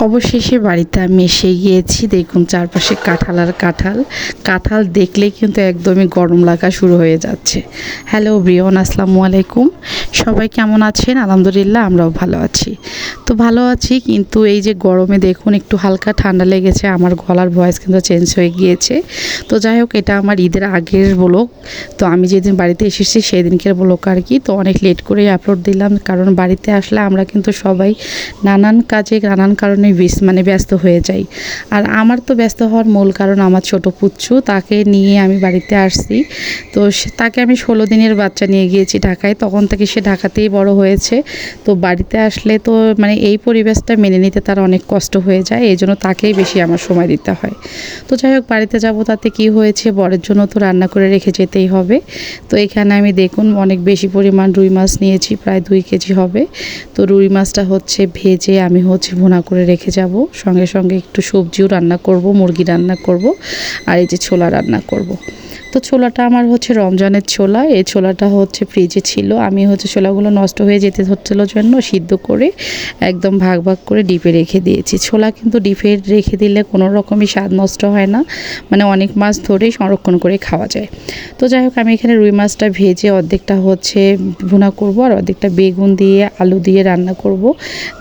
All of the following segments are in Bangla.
অবশেষে বাড়িতে আমি এসে গিয়েছি। দেখুন চারপাশে কাঁঠাল আর কাঁঠাল। কাঁঠাল দেখলেই কিন্তু একদমই গরম লাগা শুরু হয়ে যাচ্ছে। হ্যালো ব্রিয়ন, আসসালামু আলাইকুম। সবাই কেমন আছেন? আলহামদুলিল্লাহ আমরাও ভালো আছি। তো ভালো আছি, কিন্তু এই যে গরমে দেখুন একটু হালকা ঠান্ডা লেগেছে, আমার গলার ভয়েস কিন্তু চেঞ্জ হয়ে গিয়েছে। তো যাই হোক, এটা আমার ঈদের আগের ব্লগ। তো আমি যেদিন বাড়িতে এসেছি সেদিনকের ব্লগ আর কি। তো অনেক লেট করেই আপলোড দিলাম, কারণ বাড়িতে আসলে আমরা কিন্তু সবাই নানান কাজে নানান কারণে ব্যস্ত হয়ে যাই। আর আমার তো ব্যস্ত হওয়ার মূল কারণ আমার ছোট পুচ্ছু, তাকে নিয়ে আমি বাড়িতে আসছি। তো তাকে আমি 16 দিনের বাচ্চা নিয়ে গিয়েছি ঢাকায়, তখন থেকে সে ঢাকাতেই বড় হয়েছে। তো বাড়িতে আসলে তো এই পরিবেশটা মেনে নিতে তার অনেক কষ্ট হয়ে যায়, এই জন্য তাকেই বেশি আমার সময় দিতে হয়। তো যাই হোক, বাড়িতে যাব তাতে কি হয়েছে, বরের জন্য তো রান্না করে রেখে যেতেই হবে। তো এখানে আমি দেখুন অনেক বেশি পরিমাণ রুই মাছ নিয়েছি, প্রায় 2 কেজি হবে। তো রুই মাছটা ভেজে আমি ভুনা করে রেখে যাব, সঙ্গে সঙ্গে একটু সবজিও রান্না করব, মুরগি রান্না করব, আর এই যে ছোলা রান্না করব। তো ছোলাটা আমার রমজানের ছোলা। এই ছোলাটা ফ্রিজে ছিল, আমি ছোলাগুলো নষ্ট হয়ে যেতে হচ্ছিল জন্য সিদ্ধ করে একদম ভাগ ভাগ করে ডিপে রেখে দিয়েছি। ছোলা কিন্তু ডিপে রেখে দিলে কোনো রকমই স্বাদ নষ্ট হয় না, অনেক মাছ ধরেই সংরক্ষণ করে খাওয়া যায়। তো যাই হোক, আমি এখানে রুই মাছটা ভেজে অর্ধেকটা ভুনা করব, আর অর্ধেকটা বেগুন দিয়ে আলু দিয়ে রান্না করব,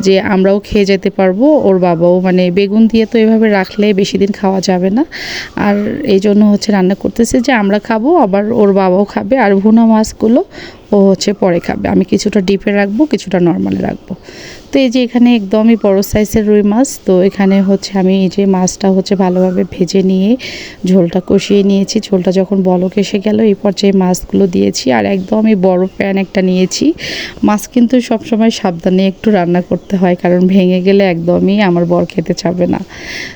যে আমরাও খেয়ে যেতে পারবো, ওর বাবাও। বেগুন দিয়ে তো এভাবে রাখলে বেশি দিন খাওয়া যাবে না, আর এই জন্য রান্না করতেছে যে আমরা খাবো, আবার ওর বাবাও খাবে। আর ভুনা মাছগুলো ও পরে খাবে। আমি কিছুটা ডিপে রাখবো, কিছুটা নর্মালে রাখবো। তো এই যে এখানে একদমই বড় সাইজের রুই মাছ। তো এখানে আমি এই যে মাছটা ভালোভাবে ভেজে নিয়ে ঝোলটা কষিয়ে নিয়েছি। ঝোলটা যখন বলক এসে গেল, এই পর্যায়ে মাছগুলো দিয়েছি, আর একদমই বড় প্যান একটা নিয়েছি। মাছ কিন্তু সবসময় সাবধানে একটু রান্না করতে হয়, কারণ ভেঙে গেলে একদমই আমার বর খেতে চাবে না।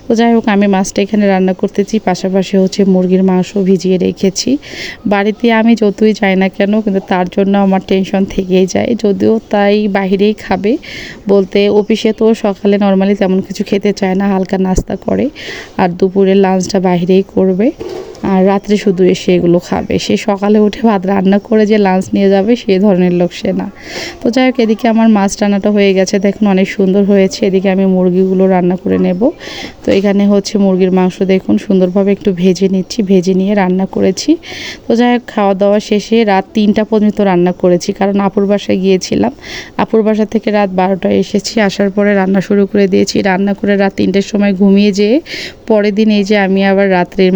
তো যাই হোক, আমি মাছটা এখানে রান্না করতেছি, পাশাপাশি মুরগির মাংস ভিজিয়ে রেখেছি। বাড়িতে আমি যতই যাই না কেন, কিন্তু তার জন্য আমার টেনশন থেকেই যায়। যদিও তাই বাহিরেই খাবে বলতে, অফিসে তো সকালে নর্মালি তেমন কিছু খেতে চায় না, হালকা নাস্তা করে, আর দুপুরের লাঞ্চটা বাহিরেই করবে, আর রাত্রে শুধু এসে এগুলো খাবে। সে সকালে উঠে ভাত রান্না করে যে লাঞ্চ নিয়ে যাবে সেই ধরনের লোক সে না। তো যাই হোক, এদিকে আমার মাছ রান্নাটা হয়ে গেছে, দেখুন অনেক সুন্দর হয়েছে। এদিকে আমি মুরগিগুলো রান্না করে নেব। তো এখানে মুরগির মাংস দেখুন সুন্দরভাবে একটু ভেজে নিচ্ছি, ভেজে নিয়ে রান্না করেছি। তো যাই হোক, খাওয়া দাওয়া শেষে রাত 3টা পর্যন্ত রান্না করেছি, কারণ আপুর বাসায় গিয়েছিলাম। আপুর বাসা থেকে রাত 12টায় এসেছি, আসার পরে রান্না শুরু করে দিয়েছি। রান্না করে রাত 3টের সময় ঘুমিয়ে যেয়ে পরের দিন এই যে আমি আবার রাত্রের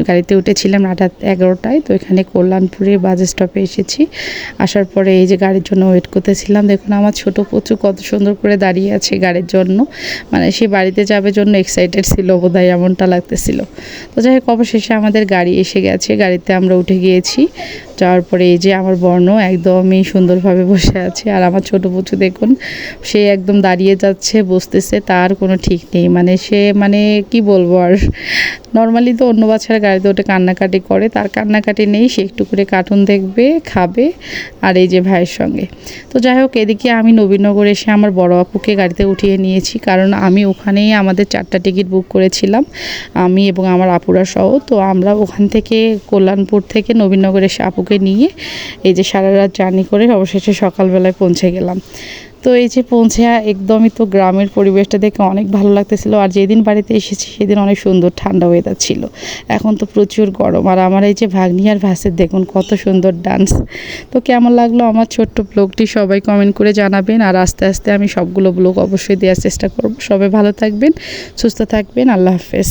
গাড়িতে উঠেছিলাম রাত 11টায়। তো এখানে কল্যাণপুরে বাস স্টপে এসেছি। আসার পরে এই যে গাড়ির জন্য ওয়েট করতেছিলাম। দেখুন আমার ছোট পুচু কত সুন্দর করে দাঁড়িয়ে আছে গাড়ির জন্য, সে বাড়িতে যাবে জন্য এক্সাইটেড ছিল বোধহয়, এমনটা লাগতেছিল। তো যাই হোক, অবশেষে আমাদের গাড়ি এসে গেছে, গাড়িতে আমরা উঠে গিয়েছি। যাওয়ার পরে এই যে আমার বর্ণ একদমই সুন্দরভাবে বসে আছে, আর আমার ছোট পুচু দেখুন সে একদম দাঁড়িয়ে যাচ্ছে, বসতেছে, তার কোনো ঠিক নেই। সে কি বলবো আর, নর্মালি তো অন্য বাচ্চারা গাড়িতে ওঠে কান্নাকাটি করে, তার কান্নাকাটি নেই, সে একটু করে কার্টুন দেখবে, খাবে, আর এই যে ভাইয়ের সঙ্গে। তো যাই হোক, এদিকে আমি নবীনগর এসে আমার বড় আপুকে গাড়িতে উঠিয়ে নিয়েছি, কারণ আমি ওখানেই আমাদের 4টা টিকিট বুক করেছিলাম, আমি এবং আমার আপুরা সহ। তো আমরা ওখান থেকে কল্যাণপুর থেকে নবীনগর এসে আপুকে নিয়ে এই যে সারা রাত জার্নি করে অবশেষে সকালবেলায় পৌঁছে গেলাম। তো এই যে পৌঁছে একদমই তো গ্রামের পরিবেশটা দেখে অনেক ভালো লাগতেছিল। আর যেদিন বাড়িতে এসেছি সেদিন অনেক সুন্দর ঠান্ডা ওয়েদার ছিল, এখন তো প্রচুর গরম। আর আমার এই যে ভাগ্নি আর ভাসের দেখুন কত সুন্দর ডান্স। তো কেমন লাগলো আমার ছোট্ট ব্লগটি সবাই কমেন্ট করে জানাবেন, আর আস্তে আস্তে আমি সবগুলো ব্লগ অবশ্যই দেওয়ার চেষ্টা করব। সবাই ভালো থাকবেন, সুস্থ থাকবেন, আল্লাহ হাফেজ।